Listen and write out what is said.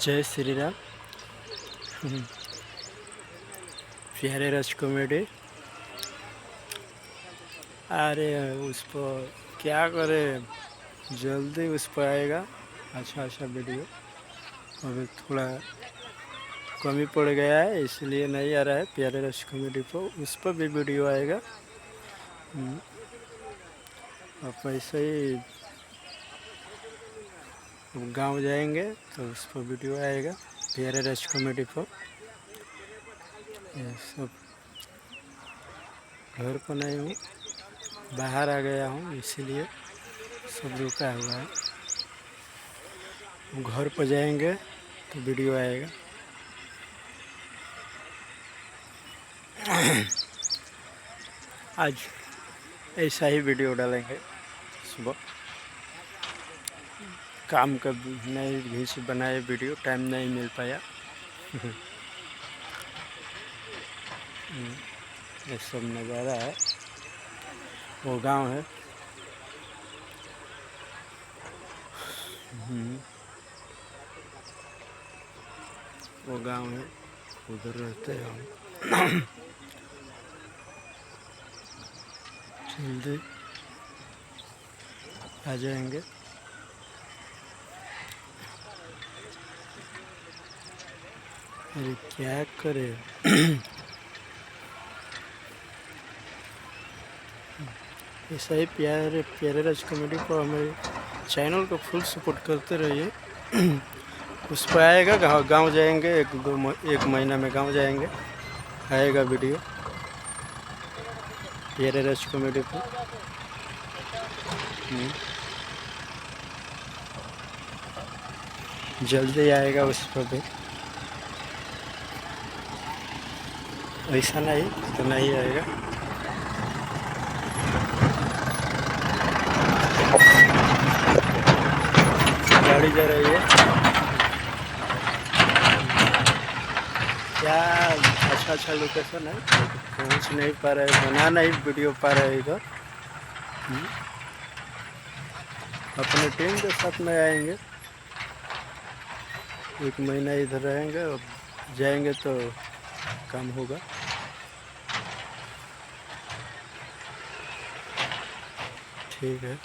जय श्री राम। प्यारे राज कॉमेडी। अरे उस पर क्या करे, जल्दी उस पर आएगा। अच्छा वीडियो अभी थोड़ा कमी पड़ गया है, इसलिए नहीं आ रहा है। प्यारे राज कॉमेडी पर उस पर भी वीडियो आएगा। अब ऐसे ही गांव जाएंगे तो उस पर वीडियो आएगा प्यारे राज कॉमेडी पर। ये सब घर पर नहीं हूँ, बाहर आ गया हूँ, इसीलिए सब रुका हुआ है। घर पर जाएंगे तो वीडियो आएगा। आज ऐसा ही वीडियो डालेंगे। सुबह काम का नहीं भी से बनाए वीडियो, टाइम नहीं मिल पाया। ये सब नज़ारा है, वो गांव है। वो गांव है, उधर रहते हैं हम। जल्दी आ जाएंगे। अरे क्या करे। ऐसा ही प्यारे प्यारे राज कॉमेडी को हमारे चैनल को फुल सपोर्ट करते रहिए। उस पर आएगा, गांव जाएंगे, एक महीना में गांव जाएंगे, आएगा वीडियो प्यारे राज कॉमेडी पर। जल्दी आएगा उस पर भी। ऐसा नहीं तो नहीं आएगा। गाड़ी जा रही है, क्या अच्छा लोकेशन है, पहुंच नहीं पा रहे, बना नहीं वीडियो पा रहे इधर। अपने टीम के साथ में आएंगे, एक महीना इधर रहेंगे, अब जाएंगे तो काम होगा। ठीक है।